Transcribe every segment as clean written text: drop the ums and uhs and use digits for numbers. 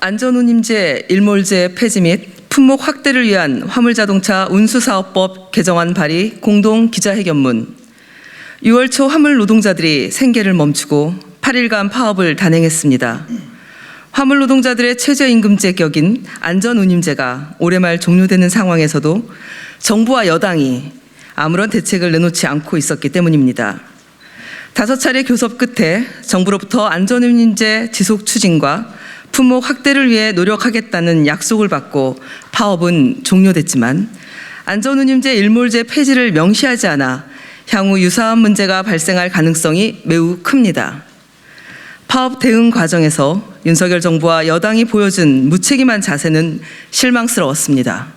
안전운임제 일몰제 폐지 및 품목 확대를 위한 화물자동차 운수사업법 개정안 발의 공동 기자회견문. 6월 초 화물 노동자들이 생계를 멈추고 8일간 파업을 단행했습니다. 화물 노동자들의 최저임금제 격인 안전운임제가 올해 말 종료되는 상황에서도 정부와 여당이 아무런 대책을 내놓지 않고 있었기 때문입니다. 5차례 교섭 끝에 정부로부터 안전운임제 지속 추진과 품목 확대를 위해 노력하겠다는 약속을 받고 파업은 종료됐지만 안전운임제 일몰제 폐지를 명시하지 않아 향후 유사한 문제가 발생할 가능성이 매우 큽니다. 파업 대응 과정에서 윤석열 정부와 여당이 보여준 무책임한 자세는 실망스러웠습니다.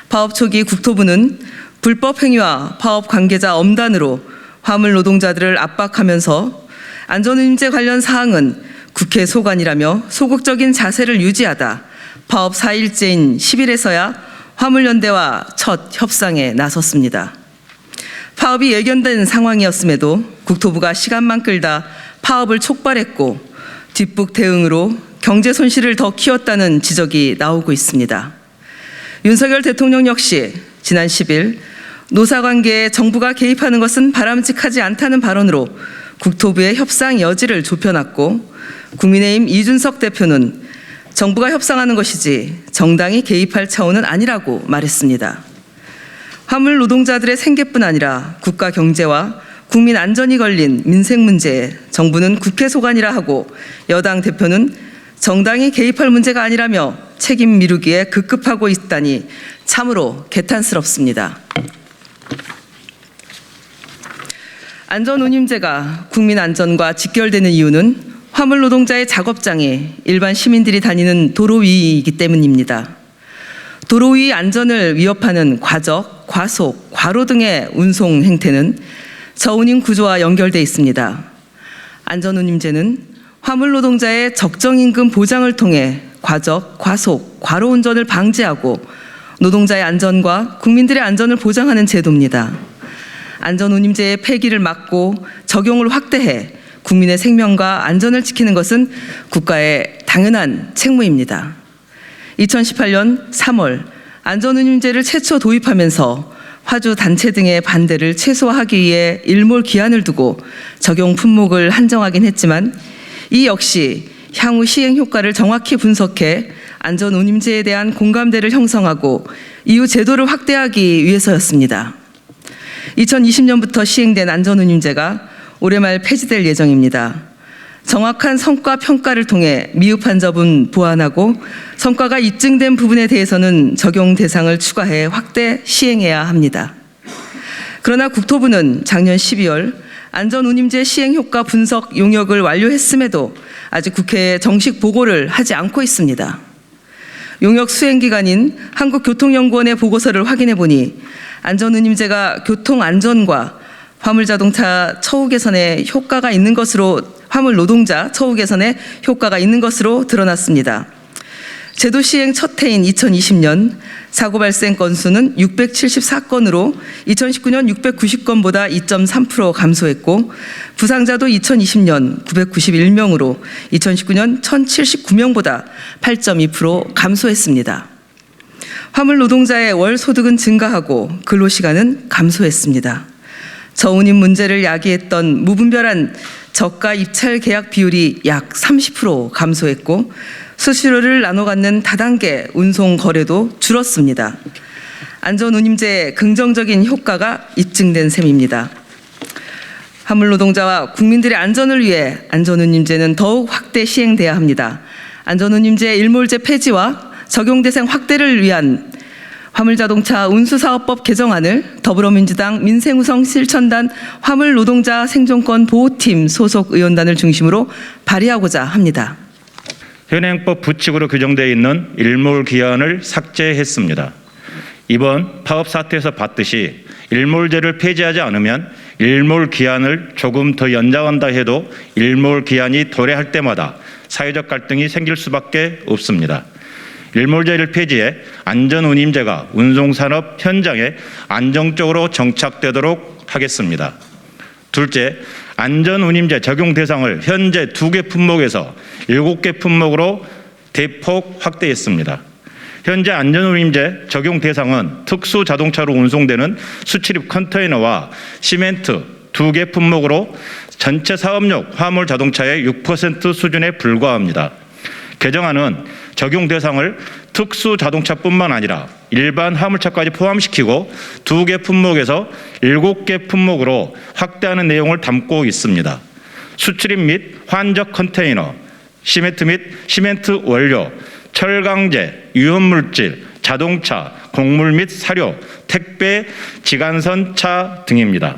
파업 초기 국토부는 불법 행위와 파업 관계자 엄단으로 화물 노동자들을 압박하면서 안전운임제 관련 사항은 국회 소관이라며 소극적인 자세를 유지하다 파업 4일째인 10일에서야 화물연대와 첫 협상에 나섰습니다. 파업이 예견된 상황이었음에도 국토부가 시간만 끌다 파업을 촉발했고 뒷북 대응으로 경제 손실을 더 키웠다는 지적이 나오고 있습니다. 윤석열 대통령 역시 지난 10일 노사관계에 정부가 개입하는 것은 바람직하지 않다는 발언으로 국토부의 협상 여지를 좁혀놨고 국민의힘 이준석 대표는 정부가 협상하는 것이지 정당이 개입할 차원은 아니라고 말했습니다. 화물 노동자들의 생계뿐 아니라 국가 경제와 국민 안전이 걸린 민생 문제에 정부는 국회 소관이라 하고 여당 대표는 정당이 개입할 문제가 아니라며 책임 미루기에 급급하고 있다니 참으로 개탄스럽습니다. 안전운임제가 국민 안전과 직결되는 이유는 화물 노동자의 작업장에 일반 시민들이 다니는 도로 위이기 때문입니다. 도로 위 안전을 위협하는 과적, 과속, 과로 등의 운송 행태는 저운임 구조와 연결되어 있습니다. 안전운임제는 화물 노동자의 적정임금 보장을 통해 과적, 과속, 과로 운전을 방지하고 노동자의 안전과 국민들의 안전을 보장하는 제도입니다. 안전운임제의 폐기를 막고 적용을 확대해 국민의 생명과 안전을 지키는 것은 국가의 당연한 책무입니다. 2018년 3월 안전운임제를 최초 도입하면서 화주 단체 등의 반대를 최소화하기 위해 일몰 기한을 두고 적용 품목을 한정하긴 했지만 이 역시 향후 시행 효과를 정확히 분석해 안전운임제에 대한 공감대를 형성하고 이후 제도를 확대하기 위해서였습니다. 2020년부터 시행된 안전운임제가 올해 말 폐지될 예정입니다. 정확한 성과 평가를 통해 미흡한 점은 보완하고 성과가 입증된 부분에 대해서는 적용 대상을 추가해 확대 시행해야 합니다. 그러나 국토부는 작년 12월 안전운임제 시행 효과 분석 용역을 완료했음에도 아직 국회에 정식 보고를 하지 않고 있습니다. 용역 수행 기관인 한국교통연구원의 보고서를 확인해 보니 안전운임제가 교통안전과 화물자동차 처우 개선에 효과가 있는 것으로 화물 노동자 처우 개선에 효과가 있는 것으로 드러났습니다. 제도 시행 첫 해인 2020년 사고 발생 건수는 674건으로 2019년 690건보다 2.3% 감소했고 부상자도 2020년 991명으로 2019년 1079명보다 8.2% 감소했습니다. 화물 노동자의 월 소득은 증가하고 근로시간은 감소했습니다. 저운임 문제를 야기했던 무분별한 저가 입찰 계약 비율이 약 30% 감소했고 수수료를 나눠 갖는 다단계 운송 거래도 줄었습니다. 안전운임제의 긍정적인 효과가 입증된 셈입니다. 화물 노동자와 국민들의 안전을 위해 안전운임제는 더욱 확대 시행돼야 합니다. 안전운임제 일몰제 폐지와 적용 대상 확대를 위한 화물자동차 운수사업법 개정안을 더불어민주당 민생우선 실천단 화물노동자 생존권 보호팀 소속 의원단을 중심으로 발의하고자 합니다. 현행법 부칙으로 규정되어 있는 일몰 기한을 삭제했습니다. 이번 파업 사태에서 봤듯이 일몰제를 폐지하지 않으면 일몰 기한을 조금 더 연장한다 해도 일몰 기한이 도래할 때마다 사회적 갈등이 생길 수밖에 없습니다. 일몰제를 폐지해 안전운임제가 운송산업 현장에 안정적으로 정착되도록 하겠습니다. 둘째, 안전운임제 적용 대상을 현재 2개 품목에서 7개 품목으로 대폭 확대했습니다. 현재 안전운임제 적용 대상은 특수 자동차로 운송되는 수출입 컨테이너와 시멘트 2개 품목으로 전체 사업용 화물 자동차의 6% 수준에 불과합니다. 개정안은 적용 대상을 특수 자동차뿐만 아니라 일반 화물차까지 포함시키고 2개 품목에서 7개 품목으로 확대하는 내용을 담고 있습니다. 수출입 및 환적 컨테이너, 시멘트 및 시멘트 원료, 철강제, 유해물질, 자동차, 곡물 및 사료, 택배, 지간선차 등입니다.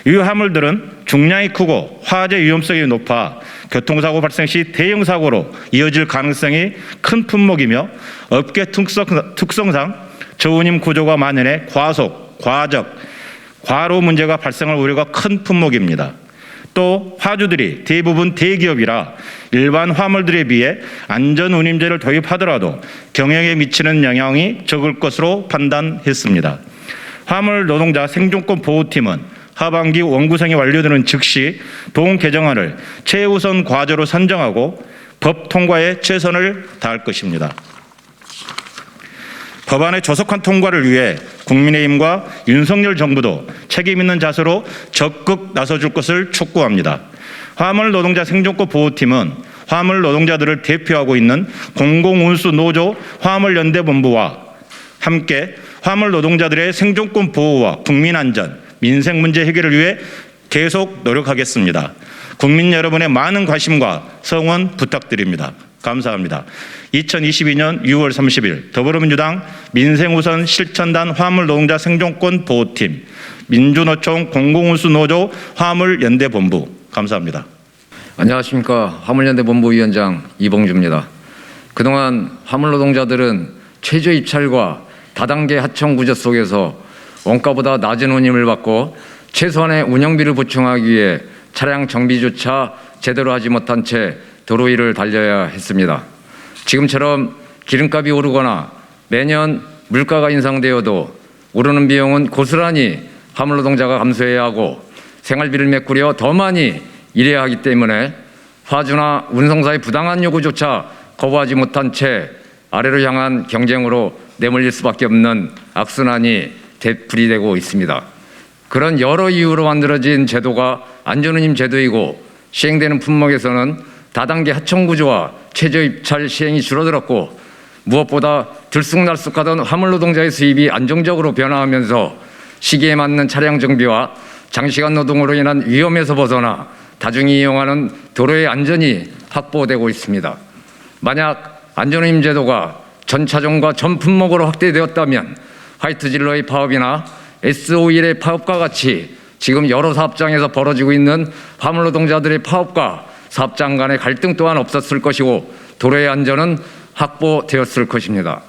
이 화물들은 중량이 크고 화재 위험성이 높아 교통사고 발생 시 대형 사고로 이어질 가능성이 큰 품목이며 업계 특성상 저운임 구조가 만연해 과속, 과적, 과로 문제가 발생할 우려가 큰 품목입니다. 또 화주들이 대부분 대기업이라 일반 화물들에 비해 안전운임제를 도입하더라도 경영에 미치는 영향이 적을 것으로 판단했습니다. 화물 노동자 생존권 보호팀은 하반기 원구성이 완료되는 즉시 동 개정안을 최우선 과제로 선정하고 법 통과에 최선을 다할 것입니다. 법안의 조속한 통과를 위해 국민의힘과 윤석열 정부도 책임 있는 자세로 적극 나서줄 것을 촉구합니다. 화물 노동자 생존권 보호팀은 화물 노동자들을 대표하고 있는 공공운수노조 화물연대본부와 함께 화물 노동자들의 생존권 보호와 국민안전, 민생 문제 해결을 위해 계속 노력하겠습니다. 국민 여러분의 많은 관심과 성원 부탁드립니다. 감사합니다. 2022년 6월 30일 더불어민주당 민생우선 실천단 화물노동자 생존권 보호팀 민주노총 공공운수노조 화물연대본부 감사합니다. 안녕하십니까. 화물연대본부위원장 이봉주입니다. 그동안 화물노동자들은 최저 입찰과 다단계 하청 구조 속에서 원가보다 낮은 운임을 받고 최소한의 운영비를 보충하기 위해 차량 정비조차 제대로 하지 못한 채 도로 위를 달려야 했습니다. 지금처럼 기름값이 오르거나 매년 물가가 인상되어도 오르는 비용은 고스란히 화물노동자가 감수해야 하고 생활비를 메꾸려 더 많이 일해야 하기 때문에 화주나 운송사의 부당한 요구조차 거부하지 못한 채 아래로 향한 경쟁으로 내몰릴 수밖에 없는 악순환이 되풀이되고 있습니다. 그런 여러 이유로 만들어진 제도가 안전운임 제도이고 시행되는 품목에서는 다단계 하청 구조와 최저 입찰 시행이 줄어들었고 무엇보다 들쑥날쑥하던 화물 노동자의 수입이 안정적으로 변화하면서 시기에 맞는 차량 정비와 장시간 노동으로 인한 위험에서 벗어나 다중이 이용하는 도로의 안전이 확보되고 있습니다. 만약 안전운임 제도가 전 차종과 전 품목으로 확대되었다면 화이트 진로의 파업이나 S51의 파업과 같이 지금 여러 사업장에서 벌어지고 있는 화물 노동자들의 파업과 사업장 간의 갈등 또한 없었을 것이고 도로의 안전은 확보되었을 것입니다.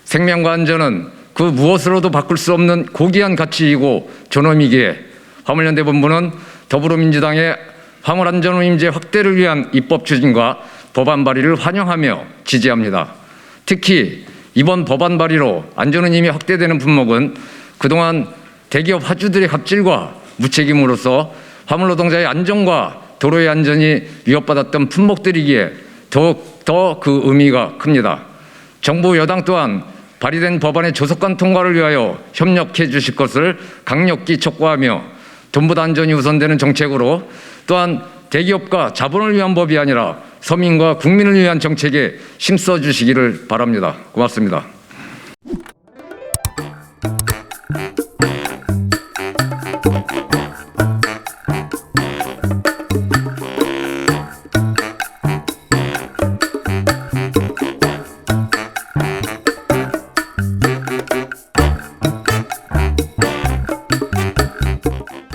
생명과 안전은 그 무엇으로도 바꿀 수 없는 고귀한 가치이고 존엄이기에 화물연대본부는 더불어민주당의 화물안전운임제 확대를 위한 입법 추진과 법안 발의를 환영하며 지지합니다. 특히 이번 법안 발의로 안전운임이 확대되는 품목은 그동안 대기업 화주들의 갑질과 무책임으로써 화물노동자의 안전과 도로의 안전이 위협받았던 품목들이기에 더욱 더 그 의미가 큽니다. 정부 여당 또한 발의된 법안의 조속한 통과를 위하여 협력해 주실 것을 강력히 촉구하며 돈보다 안전이 우선되는 정책으로 또한 대기업과 자본을 위한 법이 아니라 서민과 국민을 위한 정책에 힘써 주시기를 바랍니다. 고맙습니다.